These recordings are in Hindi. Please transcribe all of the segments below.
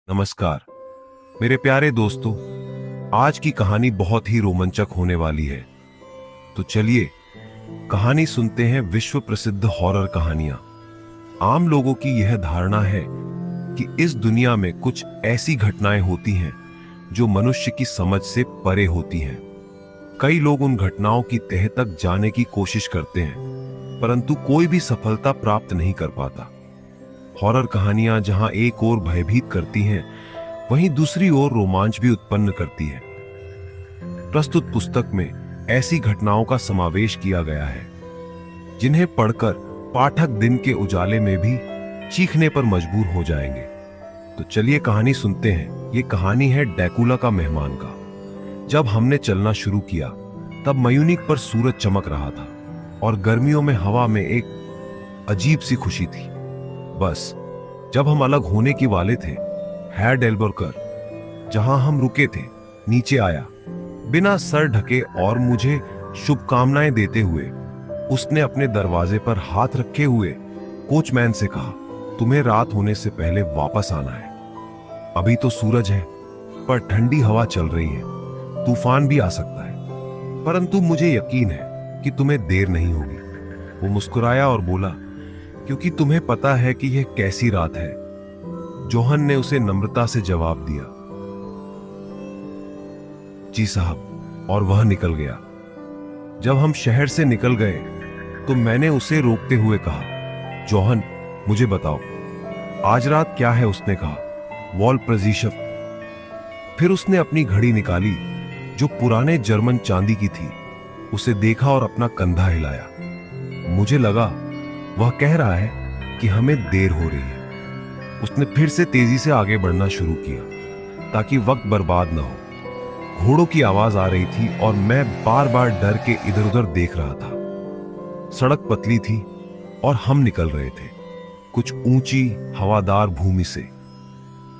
नमस्कार मेरे प्यारे दोस्तों। आज की कहानी बहुत ही रोमांचक होने वाली है। तो चलिए कहानी सुनते हैं। विश्व प्रसिद्ध हॉरर कहानियां। आम लोगों की यह धारणा है कि इस दुनिया में कुछ ऐसी घटनाएं होती हैं जो मनुष्य की समझ से परे होती हैं। कई लोग उन घटनाओं की तह तक जाने की कोशिश करते हैं, परंतु कोई भी सफलता प्राप्त नहीं कर पाता। हॉरर कहानियां जहां एक ओर भयभीत करती हैं, वहीं दूसरी ओर रोमांच भी उत्पन्न करती है। प्रस्तुत पुस्तक में ऐसी घटनाओं का समावेश किया गया है जिन्हें पढ़कर पाठक दिन के उजाले में भी चीखने पर मजबूर हो जाएंगे। तो चलिए कहानी सुनते हैं। ये कहानी है ड्रैकुला का मेहमान का। जब हमने चलना शुरू किया तब म्यूनिख पर सूरज चमक रहा था और गर्मियों में हवा में एक अजीब सी खुशी थी। बस जब हम अलग होने की वाले थे, हैर डेलबर्कर जहां हम रुके थे नीचे आया। बिना सर ढके और मुझे शुभकामनाएं देते हुए उसने अपने दरवाजे पर हाथ रखे हुए कोचमैन से कहा, तुम्हें रात होने से पहले वापस आना है। अभी तो सूरज है पर ठंडी हवा चल रही है, तूफान भी आ सकता है, परंतु मुझे यकीन है कि तुम्हें देर नहीं होगी। वो मुस्कुराया और बोला, क्योंकि तुम्हें पता है कि यह कैसी रात है। जोहन ने उसे नम्रता से जवाब दिया, जी साहब, और वह निकल गया। जब हम शहर से निकल गए तो मैंने उसे रोकते हुए कहा, जोहन मुझे बताओ आज रात क्या है। उसने कहा, वॉल्प्रज़ीशफ़्ट। फिर उसने अपनी घड़ी निकाली जो पुराने जर्मन चांदी की थी। उसे देखा और अपना कंधा हिलाया। मुझे लगा वह कह रहा है कि हमें देर हो रही है। उसने फिर से तेजी से आगे बढ़ना शुरू किया ताकि वक्त बर्बाद न हो। घोड़ों की आवाज आ रही थी और मैं बार बार डर के इधर उधर देख रहा था। सड़क पतली थी और हम निकल रहे थे कुछ ऊंची हवादार भूमि से।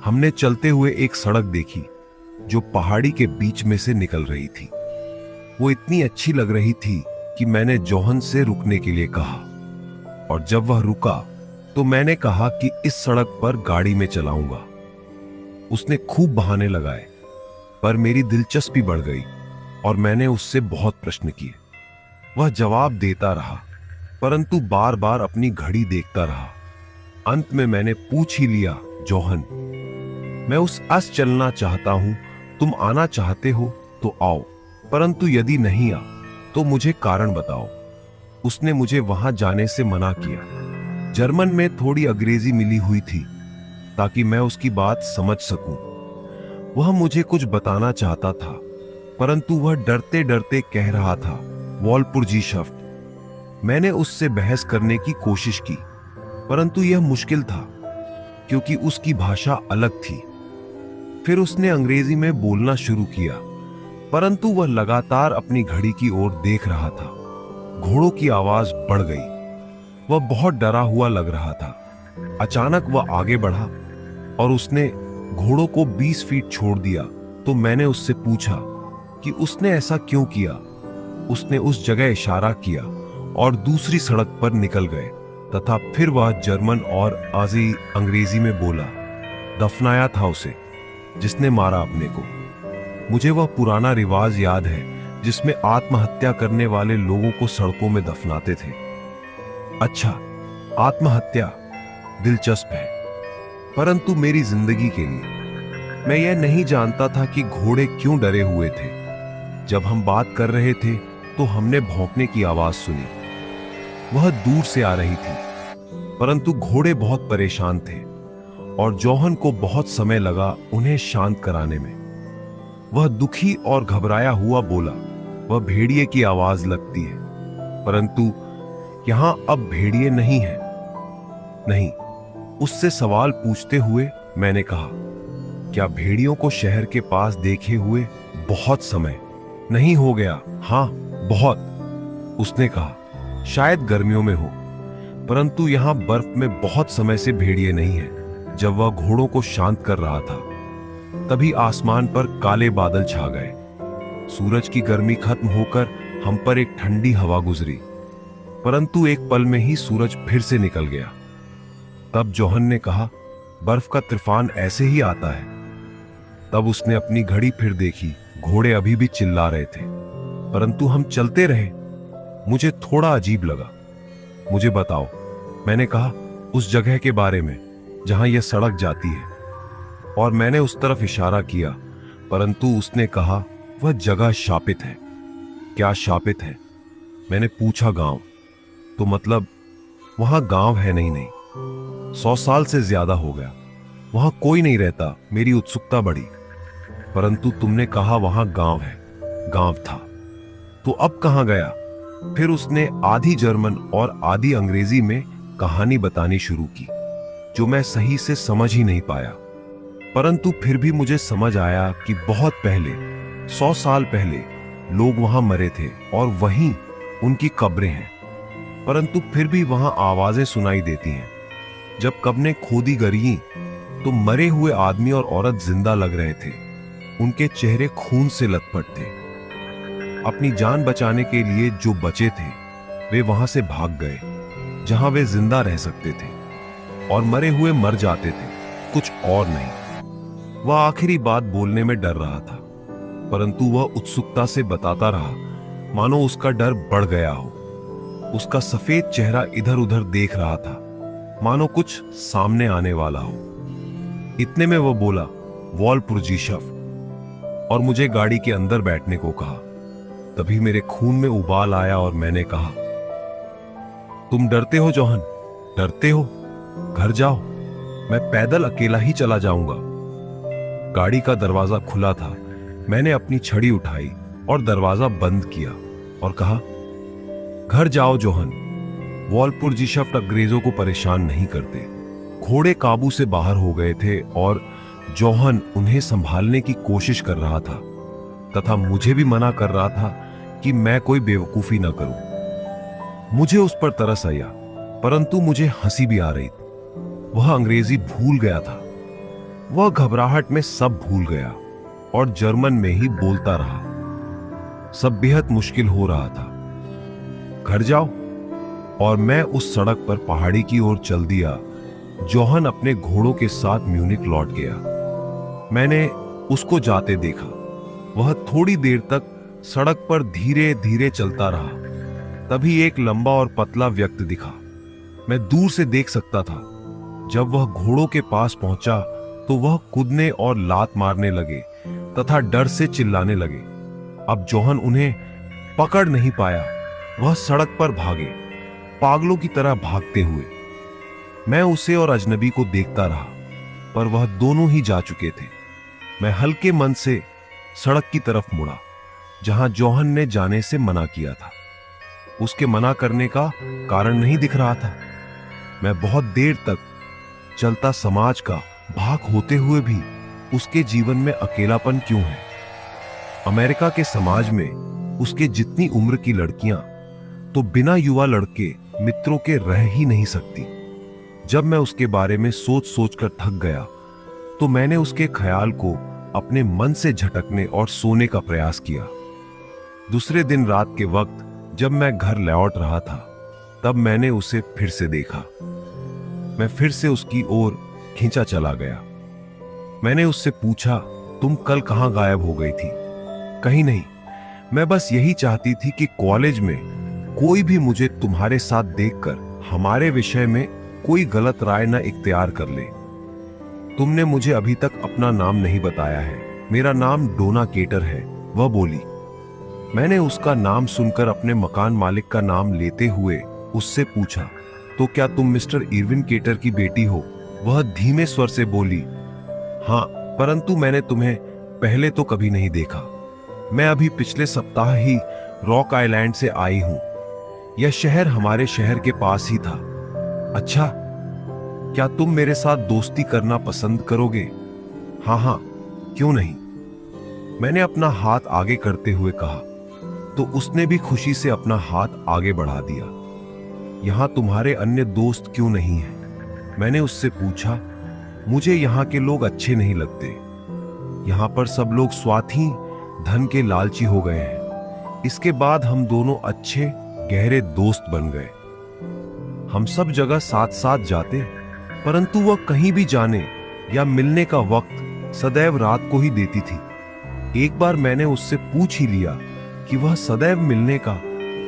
हमने चलते हुए एक सड़क देखी जो पहाड़ी के बीच में से निकल रही थी। वो इतनी अच्छी लग रही थी कि मैंने जोहन से रुकने के लिए कहा, और जब वह रुका तो मैंने कहा कि इस सड़क पर गाड़ी में चलाऊंगा। उसने खूब बहाने लगाए, पर मेरी दिलचस्पी बढ़ गई और मैंने उससे बहुत प्रश्न किए। वह जवाब देता रहा, परंतु बार बार अपनी घड़ी देखता रहा। अंत में मैंने पूछ ही लिया, जोहन, मैं उस अस चलना चाहता हूं, तुम आना चाहते हो तो आओ, परंतु यदि नहीं आ तो मुझे कारण बताओ। उसने मुझे वहां जाने से मना किया। जर्मन में थोड़ी अंग्रेजी मिली हुई थी ताकि मैं उसकी बात समझ सकूं। वह मुझे कुछ बताना चाहता था, परंतु वह डरते डरते कह रहा था, वॉल्प्रज़ीशफ़्ट। मैंने उससे बहस करने की कोशिश की, परंतु यह मुश्किल था क्योंकि उसकी भाषा अलग थी। फिर उसने अंग्रेजी में बोलना शुरू किया, परंतु वह लगातार अपनी घड़ी की ओर देख रहा था। घोड़ों की आवाज बढ़ गई। वह बहुत डरा हुआ लग रहा था। अचानक वह आगे बढ़ा और उसने घोड़ों को 20 फीट छोड़ दिया। तो मैंने उससे पूछा कि उसने ऐसा क्यों किया। उसने उस जगह इशारा किया और दूसरी सड़क पर निकल गए तथा फिर वह जर्मन और आजी अंग्रेजी में बोला, दफनाया था उसे जिसने मारा अपने को। मुझे वह पुराना रिवाज याद है जिसमें आत्महत्या करने वाले लोगों को सड़कों में दफनाते थे। अच्छा, आत्महत्या दिलचस्प है, परंतु मेरी जिंदगी के लिए मैं यह नहीं जानता था कि घोड़े क्यों डरे हुए थे। जब हम बात कर रहे थे तो हमने भौंकने की आवाज सुनी। वह दूर से आ रही थी, परंतु घोड़े बहुत परेशान थे और जोहन को बहुत समय लगा उन्हें शांत कराने में। वह दुखी और घबराया हुआ बोला, वह भेड़िए की आवाज लगती है, परंतु यहां अब भेड़िए नहीं है। नहीं, उससे सवाल पूछते हुए मैंने कहा, क्या भेड़ियों को शहर के पास देखे हुए बहुत समय नहीं हो गया? हां, बहुत। उसने कहा, शायद गर्मियों में हो, परंतु यहां बर्फ में बहुत समय से भेड़िए नहीं है। जब वह घोड़ों को शांत कर रहा था तभी आसमान पर काले बादल छा गए। सूरज की गर्मी खत्म होकर हम पर एक ठंडी हवा गुजरी, परंतु एक पल में ही सूरज फिर से निकल गया। तब जोहन ने कहा, बर्फ का तूफान ऐसे ही आता है। तब उसने अपनी घड़ी फिर देखी। घोड़े अभी भी चिल्ला रहे थे, परंतु हम चलते रहे। मुझे थोड़ा अजीब लगा। मुझे बताओ, मैंने कहा, उस जगह के बारे में जहां यह सड़क जाती है। और मैंने उस तरफ इशारा किया, परंतु उसने कहा वह जगह शापित है। क्या शापित है? मैंने पूछा। गांव तो मतलब वहां गांव है? नहीं, 100 साल से ज्यादा हो गया वहां कोई नहीं रहता। मेरी उत्सुकता बढ़ी। परंतु तुमने कहा वहां गांव है। गांव था तो अब कहां गया? फिर उसने आधी जर्मन और आधी अंग्रेजी में कहानी बतानी शुरू की, जो मैं सही से समझ ही नहीं पाया। परंतु फिर भी मुझे समझ आया कि बहुत पहले, 100 साल पहले लोग वहां मरे थे और वहीं उनकी कब्रें हैं। परंतु फिर भी वहां आवाजें सुनाई देती हैं। जब कब्रें खोदी गई तो मरे हुए आदमी और औरत जिंदा लग रहे थे। उनके चेहरे खून से लथपथ थे। अपनी जान बचाने के लिए जो बचे थे वे वहां से भाग गए जहां वे जिंदा रह सकते थे, और मरे हुए मर जाते थे, कुछ और नहीं। वह आखिरी बात बोलने में डर रहा था, परंतु वह उत्सुकता से बताता रहा, मानो उसका डर बढ़ गया हो। उसका सफेद चेहरा इधर उधर देख रहा था, मानो कुछ सामने आने वाला हो। इतने में वह बोला, वॉलपुर्जीशफ, और मुझे गाड़ी के अंदर बैठने को कहा। तभी मेरे खून में उबाल आया और मैंने कहा, तुम डरते हो जोहन? डरते हो? घर जाओ, मैं पैदल अकेला ही चला जाऊंगा। गाड़ी का दरवाजा खुला था। मैंने अपनी छड़ी उठाई और दरवाजा बंद किया और कहा, घर जाओ जोहन। वॉलपुर्जीशफ अंग्रेजों को परेशान नहीं करते। घोड़े काबू से बाहर हो गए थे और जोहन उन्हें संभालने की कोशिश कर रहा था तथा मुझे भी मना कर रहा था कि मैं कोई बेवकूफी न करूं। मुझे उस पर तरस आया, परंतु मुझे हंसी भी आ रही थी। वह अंग्रेजी भूल गया था। वह घबराहट में सब भूल गया और जर्मन में ही बोलता रहा। सब बेहद मुश्किल हो रहा था। घर जाओ, और मैं उस सड़क पर पहाड़ी की ओर चल दिया। जोहन अपने घोड़ों के साथ म्यूनिक लौट गया। मैंने उसको जाते देखा। वह थोड़ी देर तक सड़क पर धीरे धीरे चलता रहा। तभी एक लंबा और पतला व्यक्ति दिखा। मैं दूर से देख सकता था। जब वह घोड़ों के पास पहुंचा तो वह कूदने और लात मारने लगे तथा डर से चिल्लाने लगे। अब जोहन उन्हें पकड़ नहीं पाया। वह सड़क पर भागे, पागलों की तरह भागते हुए। मैं उसे और अजनबी को देखता रहा, पर वह दोनों ही जा चुके थे। मैं हल्के मन से सड़क की तरफ मुड़ा, जहां जोहन ने जाने से मना किया था। उसके मना करने का कारण नहीं दिख रहा था। मैं बहुत देर तक चलता समाज का भाग होते हुए भी उसके जीवन में अकेलापन क्यों है? अमेरिका के समाज में उसके जितनी उम्र की लड़कियां तो बिना युवा लड़के मित्रों के रह ही नहीं सकती। जब मैं उसके बारे में सोच सोच कर थक गया तो मैंने उसके ख्याल को अपने मन से झटकने और सोने का प्रयास किया। दूसरे दिन रात के वक्त जब मैं घर लौट रहा था, तब मैंने उसे फिर से देखा। मैं फिर से उसकी ओर खींचा चला गया। मैंने उससे पूछा, तुम कल कहां गायब हो गई थी? कहीं नहीं, मैं बस यही चाहती थी कि कॉलेज में कोई भी मुझे तुम्हारे साथ देखकर हमारे विषय में कोई गलत राय न इख्तियार कर ले। तुमने मुझे अभी तक अपना नाम नहीं बताया है। मेरा नाम डोना केटर है, वह बोली। मैंने उसका नाम सुनकर अपने मकान मालिक का नाम लेते हुए उससे पूछा, तो क्या तुम मिस्टर इरविन केटर की बेटी हो? वह धीमे स्वर से बोली, हाँ, परंतु मैंने तुम्हें पहले तो कभी नहीं देखा। मैं अभी पिछले सप्ताह ही रॉक आइलैंड से आई हूं। यह शहर हमारे शहर के पास ही था। अच्छा, क्या तुम मेरे साथ दोस्ती करना पसंद करोगे? हाँ, क्यों नहीं, मैंने अपना हाथ आगे करते हुए कहा। तो उसने भी खुशी से अपना हाथ आगे बढ़ा दिया। यहां तुम्हारे अन्य दोस्त क्यों नहीं हैं? मैंने उससे पूछा। मुझे यहां के लोग अच्छे नहीं लगते। यहां पर सब लोग स्वार्थी, धन के लालची हो गए हैं। इसके बाद हम दोनों अच्छे गहरे दोस्त बन गए। हम सब जगह साथ साथ जाते, परंतु वह कहीं भी जाने या मिलने का वक्त सदैव रात को ही देती थी। एक बार मैंने उससे पूछ ही लिया कि वह सदैव मिलने का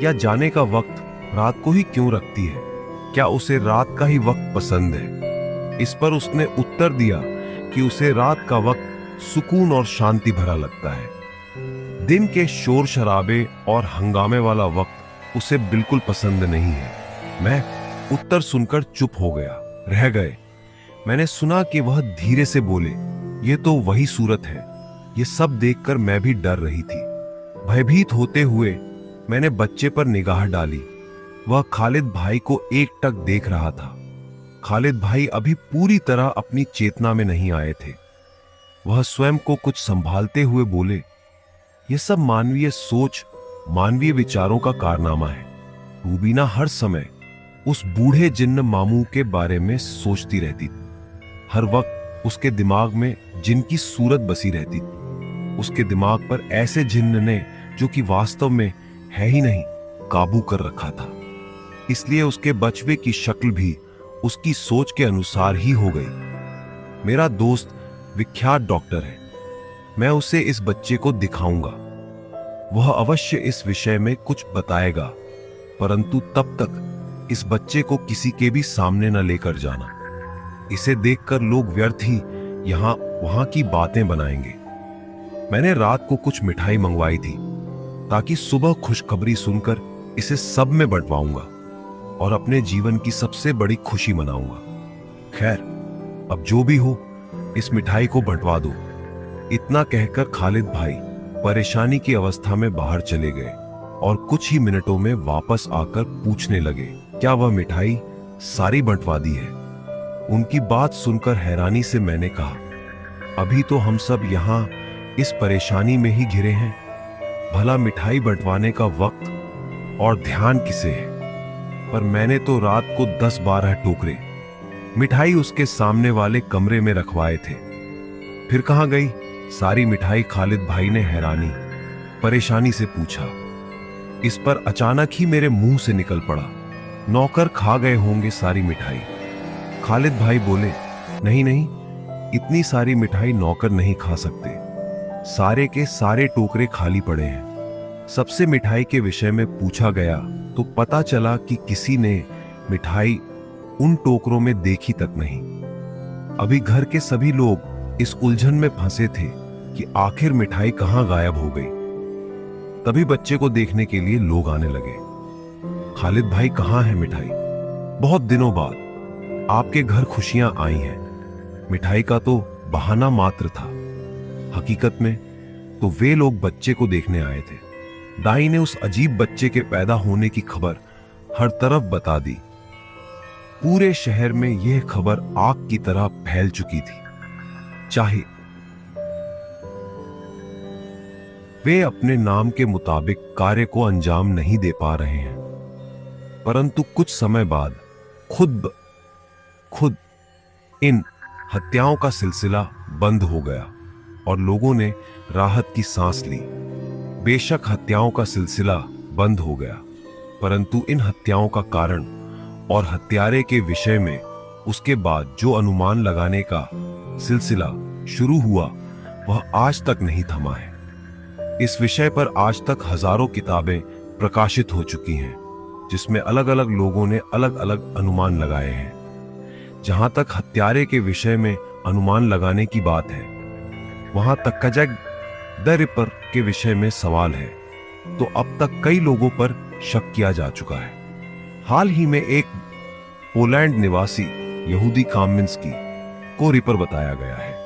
या जाने का वक्त रात को ही क्यों रखती है, क्या उसे रात का ही वक्त पसंद है। इस पर उसने उत्तर दिया कि उसे रात का वक्त सुकून और शांति भरा लगता है। दिन के शोर शराबे और हंगामे वाला वक्त उसे बिल्कुल पसंद नहीं है। मैं उत्तर सुनकर चुप हो गया, रह गए। मैंने सुना कि वह धीरे से बोले, ये तो वही सूरत है। ये सब देखकर मैं भी डर रही थी। भयभीत होते हुए मैंने बच्चे पर निगाह डाली। वह खालिद भाई को एकटक देख रहा था। खालिद भाई अभी पूरी तरह अपनी चेतना में नहीं आए थे। वह स्वयं को कुछ संभालते हुए बोले, यह सब मानवीय सोच, मानवीय विचारों का कारनामा है। रूबीना हर समय उस बूढ़े जिन्न मामू के बारे में सोचती रहती थी। हर वक्त उसके दिमाग में जिन की सूरत बसी रहती थी। उसके दिमाग पर ऐसे जिन्न ने, जो कि वास्तव में है ही नहीं, काबू कर रखा था। इसलिए उसके बचवे की शक्ल भी उसकी सोच के अनुसार ही हो गई। मेरा दोस्त विख्यात डॉक्टर है। मैं उसे इस बच्चे को दिखाऊंगा। वह अवश्य इस विषय में कुछ बताएगा, परंतु तब तक इस बच्चे को किसी के भी सामने न लेकर जाना। इसे देखकर लोग व्यर्थ ही यहां वहां की बातें बनाएंगे। मैंने रात को कुछ मिठाई मंगवाई थी ताकि सुबह खुशखबरी सुनकर इसे सब में बंटवाऊंगा और अपने जीवन की सबसे बड़ी खुशी मनाऊंगा। खैर, अब जो भी हो, इस मिठाई को बंटवा दो। इतना कहकर खालिद भाई परेशानी की अवस्था में बाहर चले गए और कुछ ही मिनटों में वापस आकर पूछने लगे, क्या वह मिठाई सारी बंटवा दी है? उनकी बात सुनकर हैरानी से मैंने कहा, अभी तो हम सब यहां इस परेशानी में ही घिरे हैं। भला मिठाई बंटवाने का वक्त और ध्यान किसे है? पर मैंने तो रात को 10-12 टोकरे मिठाई उसके सामने वाले कमरे में रखवाए थे। फिर कहां गई सारी मिठाई? खालिद भाई ने हैरानी, परेशानी से पूछा। इस पर अचानक ही मेरे मुंह से निकल पड़ा, नौकर खा गए होंगे सारी मिठाई। खालिद भाई बोले, नहीं नहीं, इतनी सारी मिठाई नौकर नहीं खा सकते। सारे के सारे टोकरे खाली पड़े हैं। सबसे मिठाई के विषय में पूछा गया तो पता चला कि किसी ने मिठाई उन टोकरों में देखी तक नहीं। अभी घर के सभी लोग इस उलझन में फंसे थे कि आखिर मिठाई कहां गायब हो गई। तभी बच्चे को देखने के लिए लोग आने लगे। खालिद भाई, कहां है मिठाई? बहुत दिनों बाद आपके घर खुशियां आई हैं। मिठाई का तो बहाना मात्र था। हकीकत में तो वे लोग बच्चे को देखने आए थे। दाई ने उस अजीब बच्चे के पैदा होने की खबर हर तरफ बता दी। पूरे शहर में यह खबर आग की तरह फैल चुकी थी। चाहे वे अपने नाम के मुताबिक कार्य को अंजाम नहीं दे पा रहे हैं, परंतु कुछ समय बाद खुद इन हत्याओं का सिलसिला बंद हो गया और लोगों ने राहत की सांस ली। बेशक हत्याओं का सिलसिला बंद हो गया, परंतु इन हत्याओं का कारण और हत्यारे के विषय में उसके बाद जो अनुमान लगाने का सिलसिला शुरू हुआ, वह आज तक नहीं थमा है। इस विषय पर आज तक हजारों किताबें प्रकाशित हो चुकी हैं, जिसमें अलग अलग लोगों ने अलग अलग अनुमान लगाए हैं। जहां तक हत्यारे के विषय में अनुमान लगाने की बात है, वहां तक कजग द रिपर के विषय में सवाल है, तो अब तक कई लोगों पर शक किया जा चुका है। हाल ही में एक पोलैंड निवासी यहूदी कामिंस्की को रिपर बताया गया है।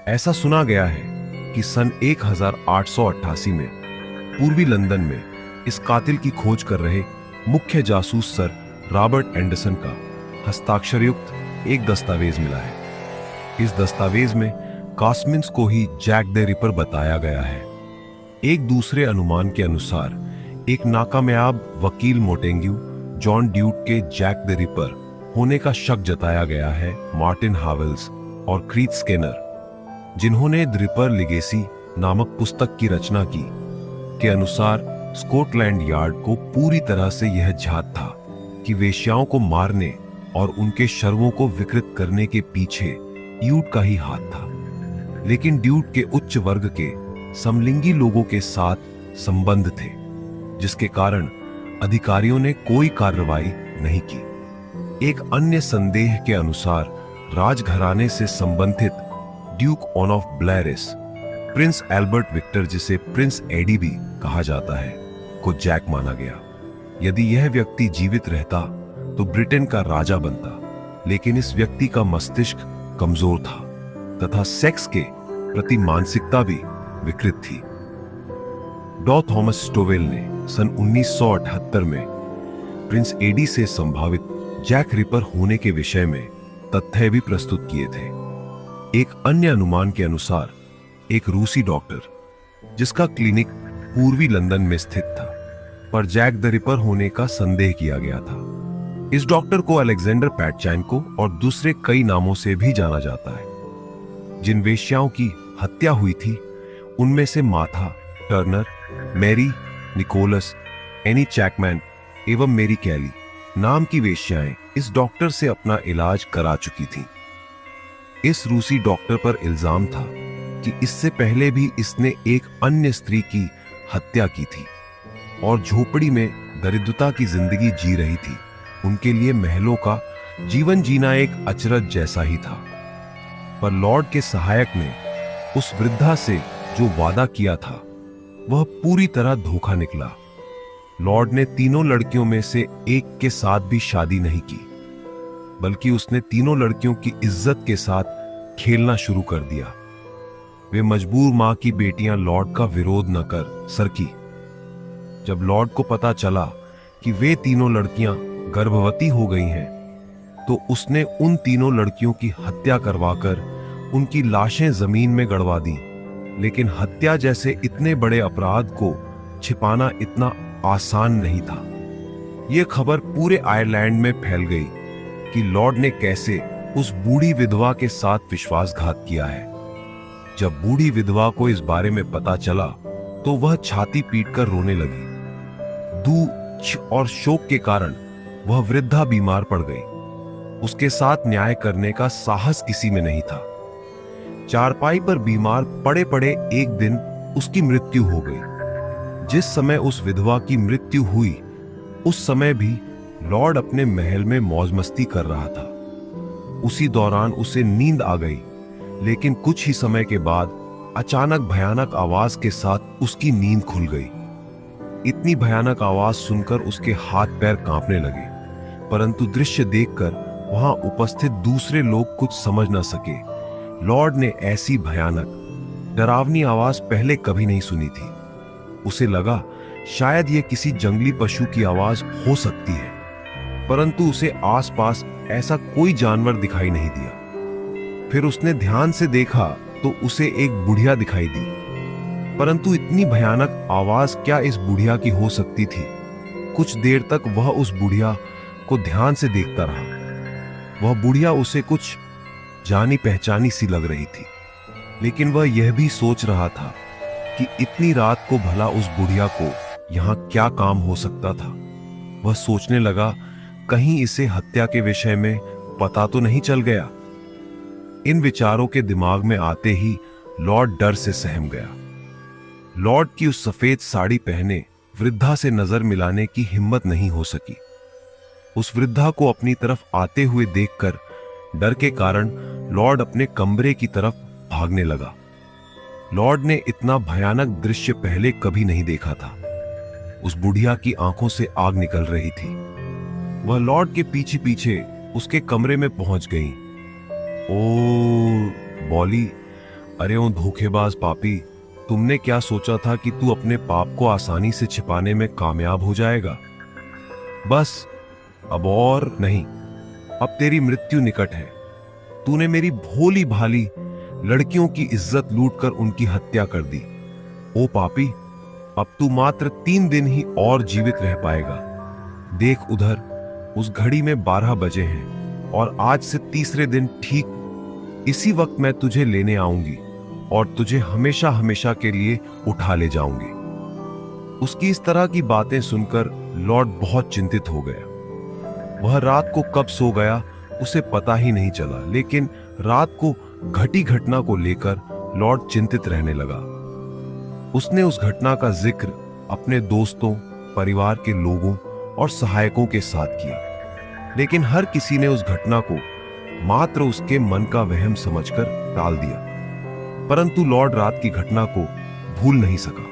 ऐसा सुना गया है कि सन 1888 में पूर्वी लंदन में इस कातिल की खोज कर रहे मुख्य जासूस सर रॉबर्ट एंडरसन का हस्ताक्षरयुक्त एक दस्तावेज मिला है। इस दस्तावेज में कास्मिन्स को ही जैक द रिपर बताया गया है। एक दूसरे अनुमान के अनुसार एक नाकामयाब वकील मोटेंग्यू जॉन ड्यूट के जैक द रिपर होने का शक जताया गया है मार्टिन हावेल्स और क्रीत स्किनर, जिन्होंने द रिपर लिगेसी नामक पुस्तक की रचना की। के अनुसार स्कॉटलैंड यार्ड को पूरी तरह से यह झात था कि वेश्याओं को मारने और उनके शर्वों को विकृत करने के पीछे ड्यूड का ही हाथ था, लेकिन ड्यूड के उच्च वर्ग के समलिंगी लोगों के साथ संबंध थे, जिसके कारण अधिकारियों ने कोई कार्रवाई नहीं की। एक अन्य संदेह के अनुसार राजघराने से संबंधित ड्यूक ऑन ऑफ ब्लेरिस, प्रिंस एल्बर्ट विक्टर, जिसे प्रिंस एडी भी कहा जाता है, को जैक माना गया। यदि यह व्यक्ति जीवित रहता तो ब्रिटेन का राजा बनता, लेकिन इस व्यक्ति का मस्तिष्क कमजोर था तथा सेक्स के प्रति मानसिकता भी विकृत थी। डॉ थॉमस स्टोवेल ने सन 1978 में प्रिंस एडी से संभावित जैक रिपर होने के विषय में तथ्य भी प्रस्तुत किए थे। एक अन्य अनुमान के अनुसार एक रूसी डॉक्टर, जिसका क्लिनिक पूर्वी लंदन में स्थित था, पर जैक द रिपर होने का संदेह किया गया था। इस डॉक्टर को अलेक्जेंडर पैटचैनको और दूसरे कई नामों से भी जाना जाता है। जिन वेश्याओं की हत्या हुई थी उनमें से माथा टर्नर, मैरी निकोलस, एनी चैकमैन एवं मेरी कैली नाम की वेश्याएं इस डॉक्टर से अपना इलाज करा चुकी थीं। इस रूसी डॉक्टर पर इल्जाम था कि इससे पहले भी इसने एक अन्य स्त्री की हत्या की थी और झोपड़ी में दरिद्रता की जिंदगी जी रही थी। उनके लिए महलों का जीवन जीना एक अचरज जैसा ही था। पर लॉर्ड के सहायक ने उस वृद्धा से जो वादा किया था वह पूरी तरह धोखा निकला। लॉर्ड ने तीनों लड़कियों में से एक के साथ भी शादी नहीं की, बल्कि उसने तीनों लड़कियों की इज्जत के साथ खेलना शुरू कर दिया। वे मजबूर मां की बेटियां लॉर्ड का विरोध न कर सरकी। जब लॉर्ड को पता चला कि वे तीनों लड़कियां गर्भवती हो गई हैं, तो उसने उन तीनों लड़कियों की हत्या करवाकर उनकी लाशें जमीन में गड़वा दी। लेकिन हत्या जैसे इतने बड़े अपराध को छिपाना इतना आसान नहीं था। यह खबर पूरे आयरलैंड में फैल गई कि लॉर्ड ने कैसे उस बूढ़ी विधवा के साथ विश्वासघात किया है। जब बूढ़ी विधवा को इस बारे में पता चला तो वह छाती पीटकर रोने लगी। दुख और शोक के कारण वह वृद्धा बीमार पड़ गई। उसके साथ न्याय करने का साहस किसी में नहीं था। चारपाई पर बीमार पड़े पड़े एक दिन उसकी मृत्यु हो गई। जिस समय उस विधवा की मृत्यु हुई उस समय भी लॉर्ड अपने महल में मौज मस्ती कर रहा था। उसी दौरान उसे नींद आ गई, लेकिन कुछ ही समय के बाद अचानक भयानक आवाज के साथ उसकी नींद खुल गई। इतनी भयानक आवाज सुनकर उसके हाथ पैर कांपने लगे, परंतु दृश्य देखकर वहां उपस्थित दूसरे लोग कुछ समझ न सके। लॉर्ड ने ऐसी भयानक डरावनी आवाज पहले कभी नहीं सुनी थी। उसे लगा शायद यह किसी जंगली पशु की आवाज हो सकती है, परंतु उसे आसपास ऐसा कोई जानवर दिखाई नहीं दिया। फिर उसने ध्यान से देखा तो उसे एक बुढ़िया दिखाई दी, परंतु इतनी भयानक आवाज क्या इस बुढ़िया की हो सकती थी। कुछ देर तक वह उस बुढ़िया को ध्यान से देखता रहा। वह बुढ़िया उसे कुछ जानी पहचानी सी लग रही थी, लेकिन वह यह भी सोच रहा था कि इतनी रात को भला उस बुढ़िया को यहां क्या काम हो सकता था। वह सोचने लगा, कहीं इसे हत्या के विषय में पता तो नहीं चल गया। इन विचारों के दिमाग में आते ही लॉर्ड डर से सहम गया। लॉर्ड की उस सफेद साड़ी पहने वृद्धा से नजर मिलाने की हिम्मत नहीं हो सकी। उस वृद्धा को अपनी तरफ आते हुए देखकर डर के कारण लॉर्ड अपने कमरे की तरफ भागने लगा। लॉर्ड ने इतना भयानक दृश्य पहले कभी नहीं देखा था। उस बुढ़िया की आंखों से आग निकल रही थी। वह लॉर्ड के पीछे पीछे उसके कमरे में पहुंच गई। ओ बॉली, अरे ओ धोखेबाज पापी, तुमने क्या सोचा था कि तू अपने पाप को आसानी से छिपाने में कामयाब हो जाएगा? बस अब और नहीं, अब तेरी मृत्यु निकट है। तूने मेरी भोली भाली लड़कियों की इज्जत लूटकर उनकी हत्या कर दी। ओ पापी, अब तू मात्र 3 दिन ही और जीवित रह पाएगा। देख उधर, उस घड़ी में 12 बजे हैं और आज से तीसरे दिन ठीक इसी वक्त मैं तुझे लेने आऊंगी और तुझे हमेशा हमेशा के लिए उठा ले जाऊंगी। उसकी इस तरह की बातें सुनकर लॉर्ड बहुत चिंतित हो गया। वह रात को कब सो गया उसे पता ही नहीं चला, लेकिन रात को घटी घटना को लेकर लॉर्ड चिंतित रहने लगा। उसने उस घटना का जिक्र अपने दोस्तों, परिवार के लोगों और सहायकों के साथ किया, लेकिन हर किसी ने उस घटना को मात्र उसके मन का वहम समझकर टाल दिया। परंतु लॉर्ड रात की घटना को भूल नहीं सका।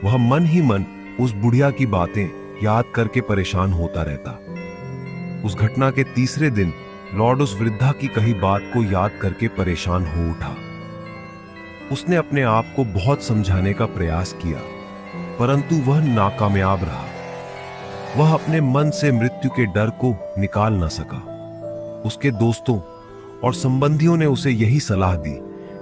वह मन ही मन उस बुढ़िया की बातें याद करके परेशान होता रहता। उस घटना के तीसरे दिन लॉर्ड उस वृद्धा की कही बात को याद करके परेशान हो उठा। उसने अपने आप को बहुत समझाने का प्रयास किया, परंतु वह नाकामयाब रहा। वह अपने मन से मृत्यु के डर को निकाल न सका। उसके दोस्तों और संबंधियों ने उसे यही सलाह दी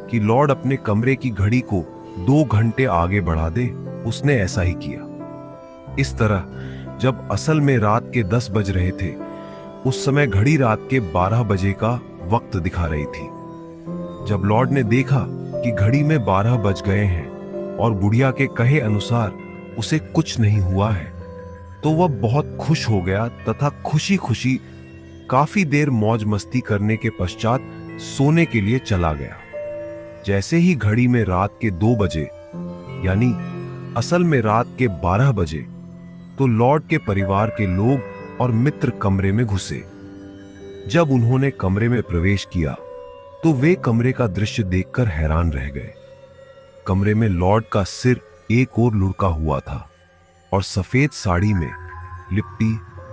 कि लॉर्ड अपने कमरे की घड़ी को 2 घंटे आगे बढ़ा दे। उसने ऐसा ही किया। इस तरह जब असल में रात के 10 बज रहे थे, उस समय घड़ी रात के 12 बजे का वक्त दिखा रही थी। जब लॉर्ड ने देखा कि घड़ी में 12 बज गए हैं और बुढ़िया के कहे अनुसार उसे कुछ नहीं हुआ है, तो वह बहुत खुश हो गया तथा खुशी खुशी काफी देर मौज मस्ती करने के पश्चात सोने के लिए चला गया। जैसे ही घड़ी में रात के 2 बजे, यानी असल में रात के 12 बजे, तो लॉर्ड के परिवार के लोग और मित्र कमरे में घुसे। जब उन्होंने कमरे में प्रवेश किया तो वे कमरे का दृश्य देखकर हैरान रह गए। कमरे में लॉर्ड का सिर एक ओर लुढ़का हुआ था और सफेद साड़ी में लिपटी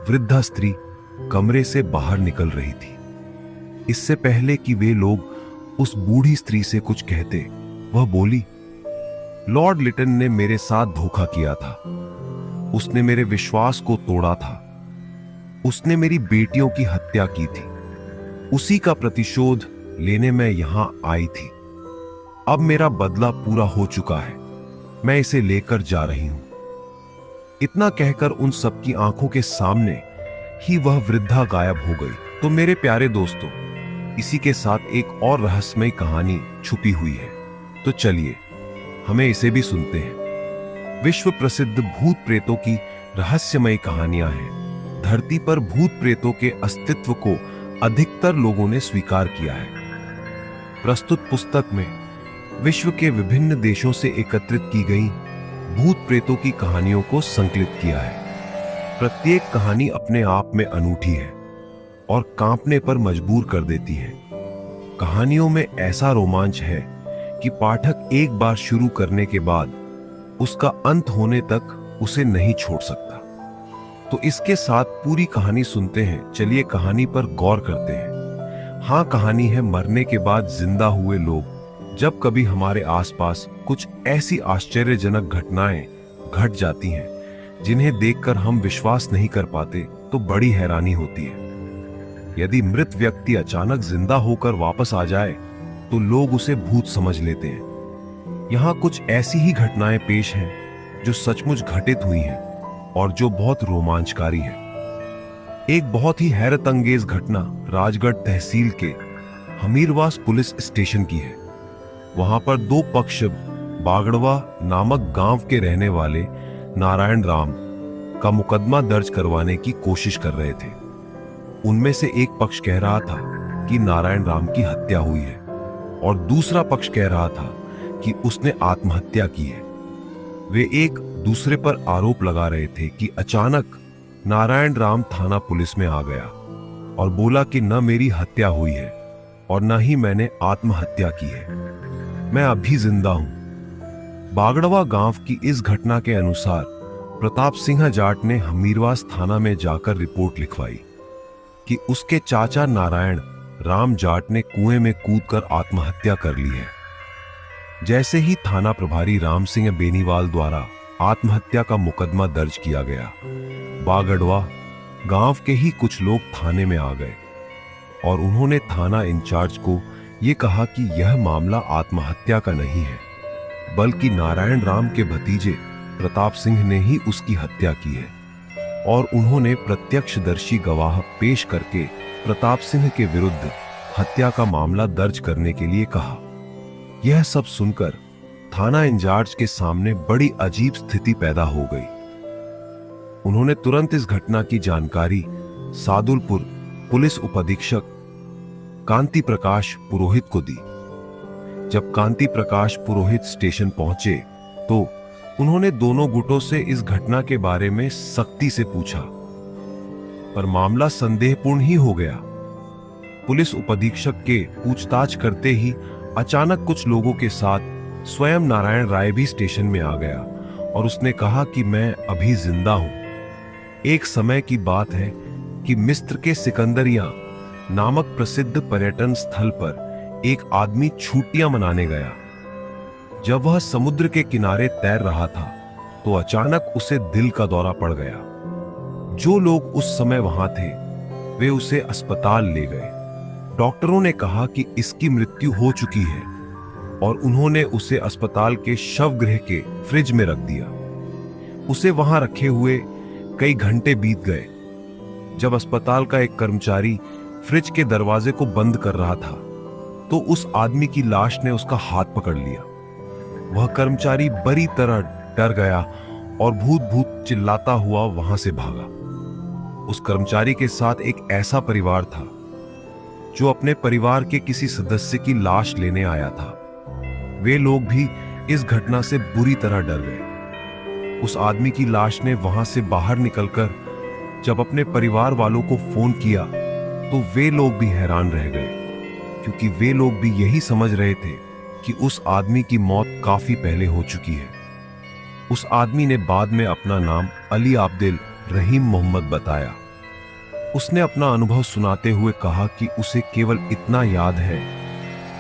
वृद्धा स्त्री कमरे से बाहर निकल रही थी। इससे पहले कि वे लोग उस बूढ़ी स्त्री से कुछ कहते, वह बोली, लॉर्ड लिटन ने मेरे साथ धोखा किया था। उसने मेरे विश्वास को तोड़ा था। उसने मेरी बेटियों की हत्या की थी। उसी का प्रतिशोध लेने मैं यहां आई थी। अब मेरा बदला पूरा हो चुका है। मैं इसे लेकर जा रही हूं। इतना कहकर उन सबकी आंखों के सामने ही वह वृद्धा गायब हो गई। तो मेरे प्यारे दोस्तों, इसी के साथ एक और रहस्यमय कहानी छुपी हुई है। तो चलिए हमें इसे भी सुनते हैं। विश्व प्रसिद्ध भूत प्रेतों की रहस्यमय कहानियां हैं। धरती पर भूत प्रेतों के अस्तित्व को अधिकतर लोगों ने स्वीकार किया है। प्रस्तुत पुस्तक में विश्व के विभिन्न देशों से एकत्रित की गई भूत प्रेतों की कहानियों को संकलित किया है। प्रत्येक कहानी अपने आप में अनूठी है और कांपने पर मजबूर कर देती है। कहानियों में ऐसा रोमांच है कि पाठक एक बार शुरू करने के बाद उसका अंत होने तक उसे नहीं छोड़ सकता। तो इसके साथ पूरी कहानी सुनते हैं। चलिए कहानी पर गौर करते हैं। हाँ, कहानी है मरने के बाद जिंदा हुए लोग। जब कभी हमारे आसपास कुछ ऐसी आश्चर्यजनक घटनाएं घट जाती हैं जिन्हें देखकर हम विश्वास नहीं कर पाते, तो बड़ी हैरानी होती है। यदि मृत व्यक्ति अचानक जिंदा होकर वापस आ जाए तो लोग उसे भूत समझ लेते हैं। यहां कुछ ऐसी ही घटनाएं पेश हैं जो सचमुच घटित हुई हैं और जो बहुत रोमांचकारी है। एक बहुत ही हैरत अंगेज घटना राजगढ़ तहसील के हमीरवास पुलिस स्टेशन की है। वहां पर 2 पक्ष बागड़वा नामक गांव के रहने वाले नारायण राम का मुकदमा दर्ज करवाने की कोशिश कर रहे थे। उनमें से एक पक्ष कह रहा था कि नारायण राम की हत्या हुई है और दूसरा पक्ष कह रहा था कि उसने आत्महत्या की है। वे एक दूसरे पर आरोप लगा रहे थे कि अचानक नारायण राम थाना पुलिस में आ गया और बोला कि न मेरी हत्या हुई है और न ही मैंने आत्महत्या की है, मैं अभी जिंदा हूं। बागड़वा गांव की इस घटना के अनुसार प्रताप सिंह जाट ने हमीरवास थाना में जाकर रिपोर्ट लिखवाई कि उसके चाचा नारायण राम जाट ने कुएं में कूदकर आत्महत्या कर ली है। जैसे ही थाना प्रभारी राम सिंह बेनीवाल द्वारा आत्महत्या का मुकदमा दर्ज किया गया, बागड़वा गांव के ही कुछ लोग थाने में आ गए और उन्होंने थाना इंचार्ज को यह कहा कि यह मामला आत्महत्या का नहीं है, बल्कि नारायण राम के भतीजे प्रताप सिंह ने ही उसकी हत्या की है। और उन्होंने प्रत्यक्षदर्शी गवाह पेश करके प्रताप सिंह के विरुद्ध हत्या का मामला दर्ज करने के लिए कहा। यह सब सुनकर थाना इंचार्ज के सामने बड़ी अजीब स्थिति पैदा हो गई। उन्होंने तुरंत इस घटना की जानकारी सादुलपुर पुलिस उपाधीक्षक कांति प्रकाश पुरोहित को दी। जब कांति प्रकाश पुरोहित स्टेशन पहुंचे तो उन्होंने दोनों गुटों से इस घटना के बारे में सख्ती से पूछा, पर मामला संदेहपूर्ण ही हो गया। पुलिस उपाधीक्षक के पूछताछ करते ही अचानक कुछ लोगों के साथ स्वयं नारायण राय भी स्टेशन में आ गया और उसने कहा कि मैं अभी जिंदा हूं। एक समय की बात है कि मिस्र के सिकंदरिया नामक प्रसिद्ध पर्यटन स्थल पर एक आदमी छुट्टियां मनाने गया। जब वह समुद्र के किनारे तैर रहा था तो अचानक उसे दिल का दौरा पड़ गया। जो लोग उस समय वहां थे वे उसे अस्पताल ले गए। डॉक्टरों ने कहा कि इसकी मृत्यु हो चुकी है और उन्होंने उसे अस्पताल के शवगृह के फ्रिज में रख दिया। उसे वहां रखे हुए कई घंटे बीत गए। जब अस्पताल का एक कर्मचारी फ्रिज के दरवाजे को बंद कर रहा था तो उस आदमी की लाश ने उसका हाथ पकड़ लिया। वह कर्मचारी बुरी तरह डर गया और भूत भूत चिल्लाता हुआ वहां से भागा। उस कर्मचारी के साथ एक ऐसा परिवार था जो अपने परिवार के किसी सदस्य की लाश लेने आया था। वे लोग भी इस घटना से बुरी तरह डर गए। उस आदमी की लाश ने वहां से बाहर निकलकर जब अपने परिवार वालों को फोन किया तो वे लोग भी हैरान रह गए, क्योंकि वे लोग भी यही समझ रहे थे कि उस आदमी की मौत काफी पहले हो चुकी है। उस आदमी ने बाद में अपना नाम अली आब्दिल रहीम मोहम्मद बताया। उसने अपना अनुभव सुनाते हुए कहा कि उसे केवल इतना याद है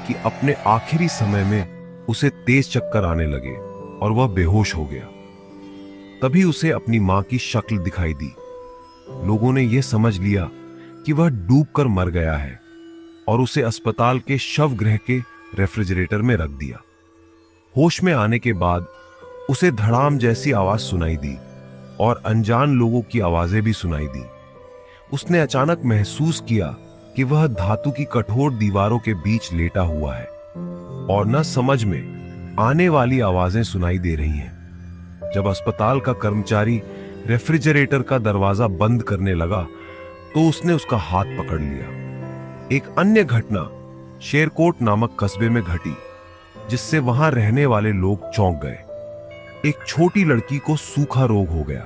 कि अपने आखिरी समय में उसे तेज चक्कर आने लगे और वह बेहोश हो गया। तभी उसे अपनी मां की शक्ल दिखाई दी। लोगों ने यह समझ लिया कि वह डूबकर मर गया है और उसे अस्पताल के शवगृह के रेफ्रिजरेटर में रख दिया। होश में आने के बाद उसे धड़ाम जैसी आवाज सुनाई दी और अनजान लोगों की आवाजें भी सुनाई दी। उसने अचानक महसूस किया कि वह धातु की कठोर दीवारों के बीच लेटा हुआ है और न समझ में आने वाली आवाजें सुनाई दे रही हैं। जब अस्पताल का कर्मचारी रेफ्रिजरेटर का दरवाजा बंद करने लगा तो उसने उसका हाथ पकड़ लिया। एक अन्य घटना शेरकोट नामक कस्बे में घटी, जिससे वहां रहने वाले लोग चौंक गए। एक छोटी लड़की को सूखा रोग हो गया।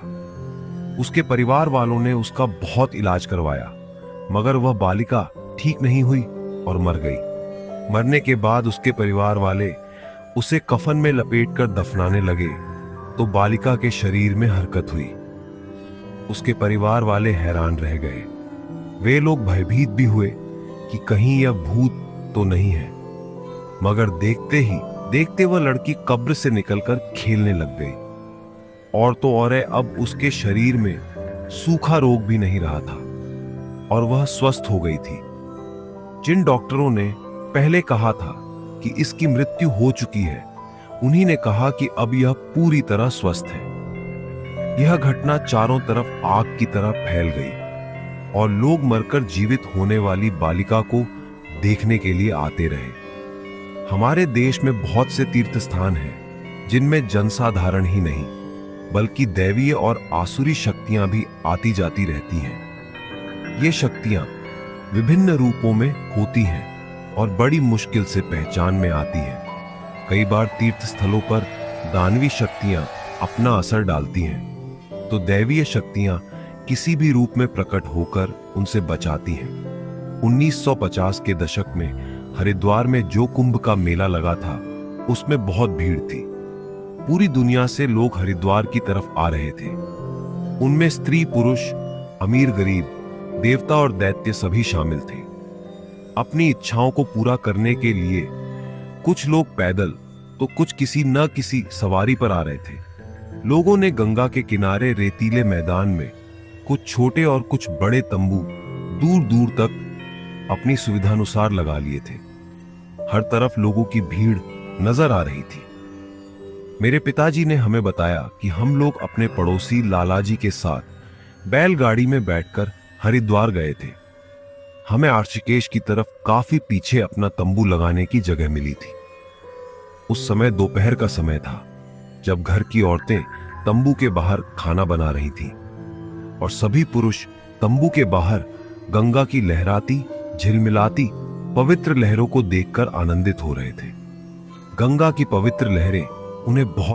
उसके परिवार वालों ने उसका बहुत इलाज करवाया, मगर वह बालिका ठीक नहीं हुई और मर गई। मरने के बाद उसके परिवार वाले उसे कफन में लपेटकर दफनाने लगे तो बालिका के शरीर में हरकत हुई। उसके परिवार वाले हैरान रह गए। वे लोग भयभीत भी हुए कि कहीं यह भूत तो नहीं है, मगर देखते ही देखते वह लड़की कब्र से निकलकर खेलने लग गई। और तो और है, अब उसके शरीर में सूखा रोग भी नहीं रहा था और वह स्वस्थ हो गई थी। जिन डॉक्टरों ने पहले कहा था कि इसकी मृत्यु हो चुकी है, उन्हीं ने कहा कि अब यह पूरी तरह स्वस्थ है। यह घटना चारों तरफ आग की तरह फैल गई और लोग मरकर जीवित होने वाली बालिका को देखने के लिए आते रहे। हमारे देश में बहुत से तीर्थ स्थान हैं जिनमें जनसाधारण ही नहीं बल्कि दैवीय और आसुरी शक्तियां भी आती जाती रहती हैं। ये शक्तियां विभिन्न रूपों में होती हैं और बड़ी मुश्किल से पहचान में आती हैं। कई बार तीर्थ स्थलों पर दानवी शक्तियां अपना असर डालती हैं तो दैवीय शक्तियां किसी भी रूप में प्रकट होकर उनसे बचाती हैं। 1950 के दशक में हरिद्वार में जो कुंभ का मेला लगा था उसमें बहुत भीड़ थी। पूरी दुनिया से लोग हरिद्वार की तरफ आ रहे थे। उनमें स्त्री पुरुष, अमीर गरीब, देवता और दैत्य सभी शामिल थे। अपनी इच्छाओं को पूरा करने के लिए कुछ लोग पैदल तो कुछ किसी न किसी सवारी पर आ रहे थे। लोगों ने गंगा के किनारे रेतीले मैदान में कुछ छोटे और कुछ बड़े तंबू दूर दूर तक अपनी सुविधानुसार लगा लिए थे। हर तरफ लोगों की भीड़ नजर आ रही थी। मेरे पिताजी ने हमें बताया कि हम लोग अपने पड़ोसी लालाजी के साथ बैलगाड़ी में बैठकर हरिद्वार गए थे। हमें ऋषिकेश की तरफ काफी पीछे अपना तंबू लगाने की जगह मिली थी। उस समय दोपहर का समय था, जब घर की औरतें तंबू के बाहर खाना बना रही थीं और सभी पुरुष तंबू के बाहर गंगा की लहराती, झिलमिलाती पवित्र लहरों को देखकर आनंदित हो रहे थे। गंगा की पवित्र लहरें उन्हें बहुत